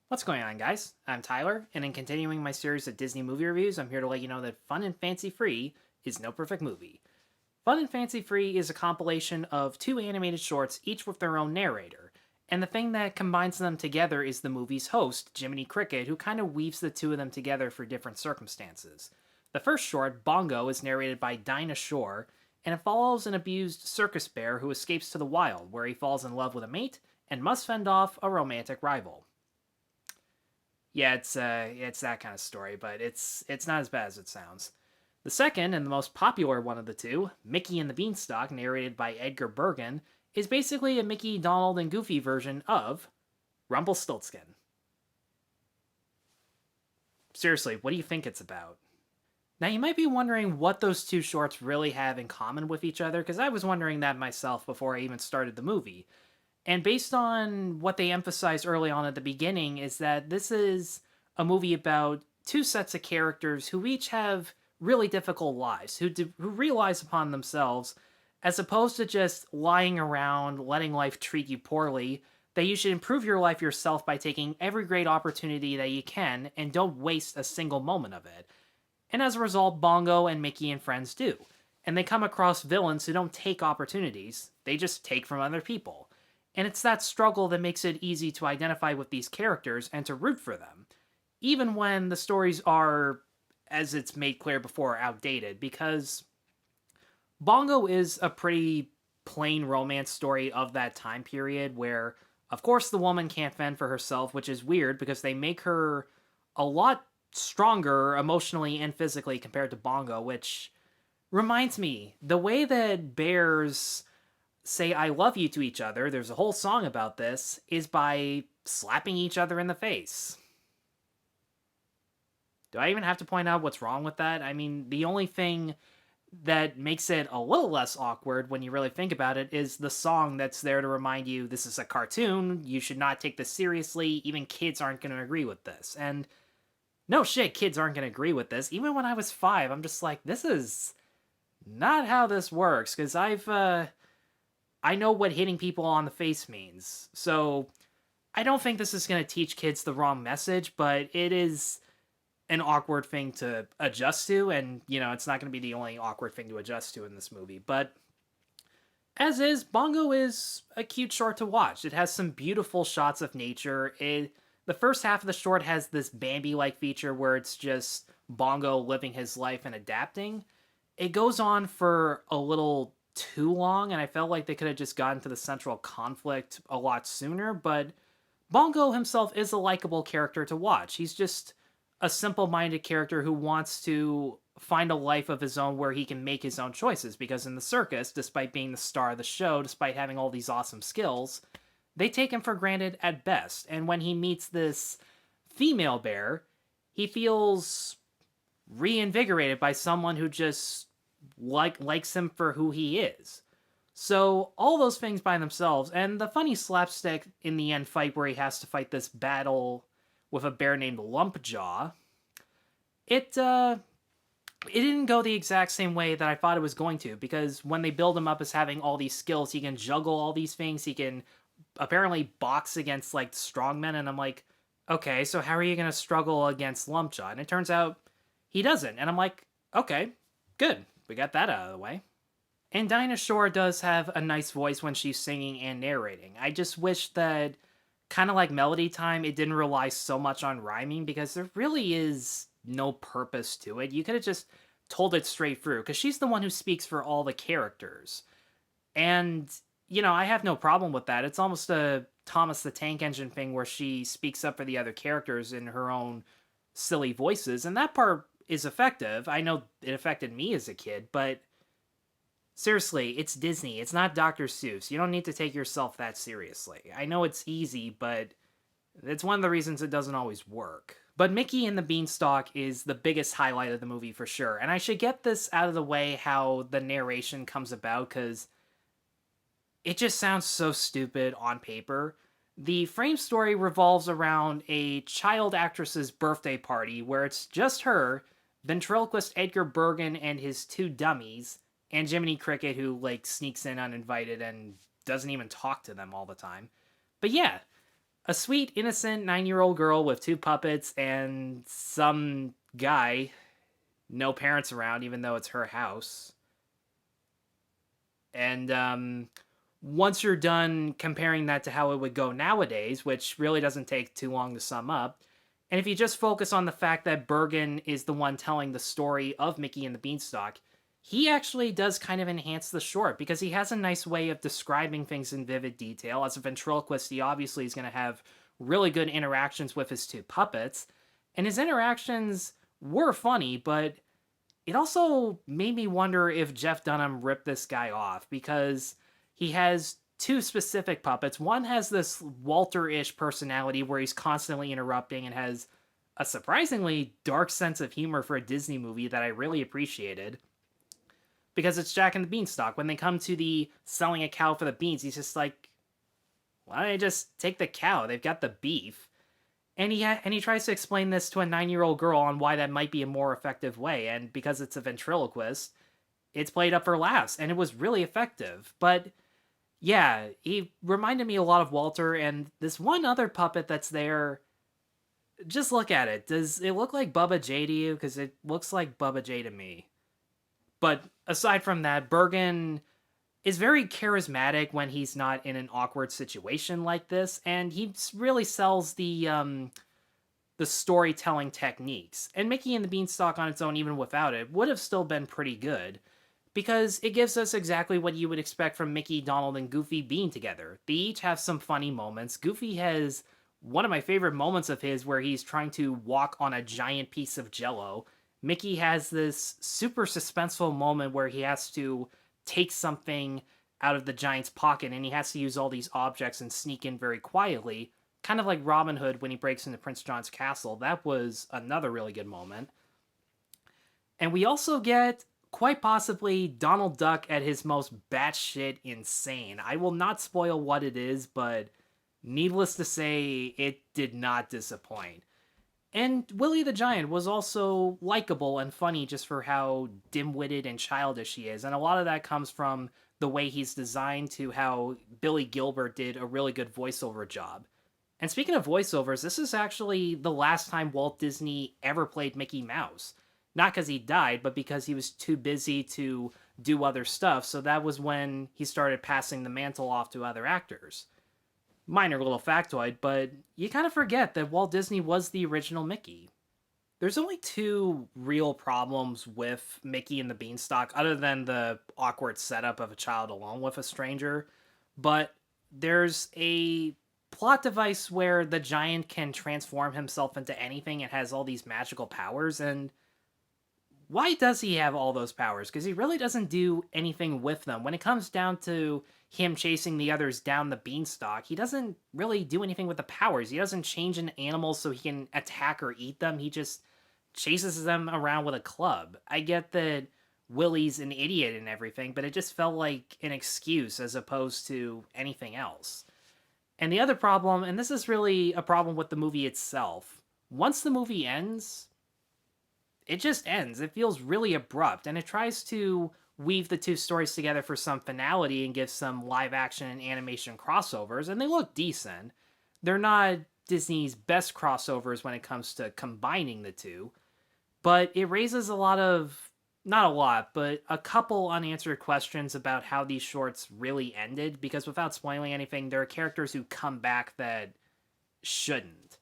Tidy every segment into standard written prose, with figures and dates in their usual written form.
What's going on, guys? I'm Tyler, and in continuing my series of Disney movie reviews, I'm here to let you know that Fun and Fancy Free is no perfect movie. Fun and Fancy Free is a compilation of two animated shorts, each with their own narrator. And the thing that combines them together is the movie's host, Jiminy Cricket, who kind of weaves the two of them together for different circumstances. The first short, Bongo, is narrated by Dinah Shore, and it follows an abused circus bear who escapes to the wild, where he falls in love with a mate and must fend off a romantic rival. Yeah, it's that kind of story, but it's not as bad as it sounds. The second and the most popular one of the two, Mickey and the Beanstalk, narrated by Edgar Bergen, is basically a Mickey, Donald, and Goofy version of Rumpelstiltskin. Seriously, what do you think it's about? Now, you might be wondering what those two shorts really have in common with each other, because I was wondering that myself before I even started the movie. And based on what they emphasized early on at the beginning, is that this is a movie about two sets of characters who each have really difficult lives, who realize upon themselves, as opposed to just lying around, letting life treat you poorly, that you should improve your life yourself by taking every great opportunity that you can and don't waste a single moment of it. And as a result, Bongo and Mickey and friends do. And they come across villains who don't take opportunities, they just take from other people. And it's that struggle that makes it easy to identify with these characters and to root for them, even when the stories are, as it's made clear before, outdated, because Bongo is a pretty plain romance story of that time period where, of course, the woman can't fend for herself, which is weird because they make her a lot stronger emotionally and physically compared to Bongo, which reminds me, the way that bears say I love you to each other, there's a whole song about this, is by slapping each other in the face. Do I even have to point out what's wrong with that? I mean, the only thing that makes it a little less awkward when you really think about it is the song that's there to remind you this is a cartoon, you should not take this seriously, even kids aren't going to agree with this. And no shit, kids aren't going to agree with this. Even when I was 5, I'm just like, this is not how this works, because I know what hitting people on the face means. So I don't think this is going to teach kids the wrong message, but it is an awkward thing to adjust to, and, you know, it's not going to be the only awkward thing to adjust to in this movie. But as is, Bongo is a cute short to watch. It has some beautiful shots of nature. The first half of the short has this Bambi-like feature where it's just Bongo living his life and adapting. It goes on for a little too long, and I felt like they could have just gotten to the central conflict a lot sooner, but Bongo himself is a likable character to watch. He's just a simple-minded character who wants to find a life of his own where he can make his own choices, because in the circus, despite being the star of the show, despite having all these awesome skills, they take him for granted at best, and when he meets this female bear, he feels reinvigorated by someone who just likes him for who he is. So all those things by themselves, and the funny slapstick in the end fight where he has to fight this battle with a bear named Lumpjaw, it didn't go the exact same way that I thought it was going to, because when they build him up as having all these skills, he can juggle all these things, he can apparently box against like strongmen, and I'm like, okay, so how are you going to struggle against Lumpjaw? And it turns out he doesn't, and I'm like, okay, good. We got that out of the way. And Dinah Shore does have a nice voice when she's singing and narrating. I just wish that, kind of like Melody Time, it didn't rely so much on rhyming, because there really is no purpose to it. You could have just told it straight through, because she's the one who speaks for all the characters. And, you know, I have no problem with that. It's almost a Thomas the Tank Engine thing where she speaks up for the other characters in her own silly voices, and that part is effective. I know it affected me as a kid, but seriously, it's Disney. It's not Dr. Seuss. You don't need to take yourself that seriously. I know it's easy, but it's one of the reasons it doesn't always work. But Mickey and the Beanstalk is the biggest highlight of the movie for sure, and I should get this out of the way how the narration comes about, because it just sounds so stupid on paper. The frame story revolves around a child actress's birthday party where it's just her, ventriloquist Edgar Bergen and his two dummies, and Jiminy Cricket, who like sneaks in uninvited and doesn't even talk to them all the time. But yeah, A sweet, innocent 9-year-old girl with 2 puppets and some guy, no parents around, even though it's her house. And once you're done comparing that to how it would go nowadays, which really doesn't take too long to sum up, and if you just focus on the fact that Bergen is the one telling the story of Mickey and the Beanstalk, he actually does kind of enhance the short because he has a nice way of describing things in vivid detail. As a ventriloquist, he obviously is going to have really good interactions with his 2 puppets, and his interactions were funny, but it also made me wonder if Jeff Dunham ripped this guy off because he has 2 specific puppets. One has this Walter-ish personality where he's constantly interrupting and has a surprisingly dark sense of humor for a Disney movie that I really appreciated. Because it's Jack and the Beanstalk. When they come to the selling a cow for the beans, he's just like, why don't I just take the cow? They've got the beef. And he tries to explain this to a 9-year-old girl on why that might be a more effective way. And because it's a ventriloquist, it's played up for laughs. And it was really effective. But yeah, he reminded me a lot of Walter. And this one other puppet that's there, just look at it. Does it look like Bubba J to you? Because it looks like Bubba J to me. But aside from that, Bergen is very charismatic when he's not in an awkward situation like this, and he really sells the storytelling techniques. And Mickey and the Beanstalk on its own, even without it, would have still been pretty good, because it gives us exactly what you would expect from Mickey, Donald, and Goofy being together. They each have some funny moments. Goofy has one of my favorite moments of his where he's trying to walk on a giant piece of Jell-O. Mickey has this super suspenseful moment where he has to take something out of the giant's pocket and he has to use all these objects and sneak in very quietly, kind of like Robin Hood when he breaks into Prince John's castle. That was another really good moment. And we also get, quite possibly, Donald Duck at his most batshit insane. I will not spoil what it is, but needless to say, it did not disappoint. And Willie the Giant was also likable and funny just for how dim-witted and childish he is. And a lot of that comes from the way he's designed to how Billy Gilbert did a really good voiceover job. And speaking of voiceovers, this is actually the last time Walt Disney ever played Mickey Mouse. Not because he died, but because he was too busy to do other stuff. So that was when he started passing the mantle off to other actors. Minor little factoid, but you kind of forget that Walt Disney was the original Mickey. There's only 2 real problems with Mickey and the Beanstalk, other than the awkward setup of a child alone with a stranger, but there's a plot device where the giant can transform himself into anything and has all these magical powers, and why does he have all those powers? Because he really doesn't do anything with them. When it comes down to him chasing the others down the beanstalk, he doesn't really do anything with the powers. He doesn't change into animals so he can attack or eat them. He just chases them around with a club. I get that Willie's an idiot and everything, but it just felt like an excuse as opposed to anything else. And the other problem, and this is really a problem with the movie itself, once the movie ends, it just ends. It feels really abrupt, and it tries to weave the 2 stories together for some finality and give some live action and animation crossovers, and they look decent. They're not Disney's best crossovers when it comes to combining the 2, but it raises a lot of, not a lot, but a couple unanswered questions about how these shorts really ended, because without spoiling anything, there are characters who come back that shouldn't.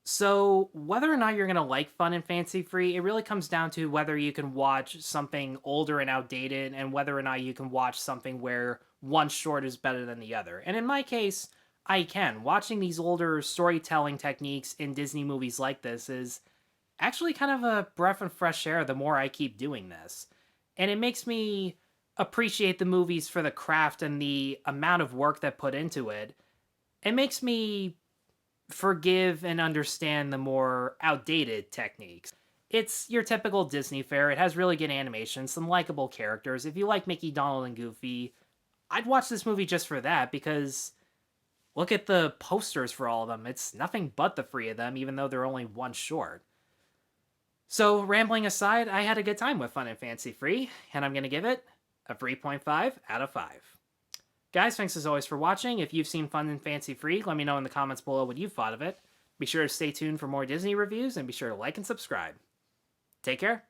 So, whether or not you're going to like fun and fancy-free, it really comes down to whether you can watch something older and outdated, and whether or not you can watch something where one short is better than the other. And in my case, I can. Watching these older storytelling techniques in Disney movies like this is actually kind of a breath of fresh air the more I keep doing this. And it makes me appreciate the movies for the craft and the amount of work that put into it. It makes me forgive and understand the more outdated techniques. It's your typical Disney fare. It has really good animation, some likable characters. If you like Mickey, Donald, and Goofy, I'd watch this movie just for that, because look at the posters for all of them. It's nothing but the 3 of them, even though they're only one short. So, rambling aside, I had a good time with Fun and Fancy Free, and I'm going to give it a 3.5 out of 5. Guys, thanks as always for watching. If you've seen Fun and Fancy Free, let me know in the comments below what you've thought of it. Be sure to stay tuned for more Disney reviews, and be sure to like and subscribe. Take care.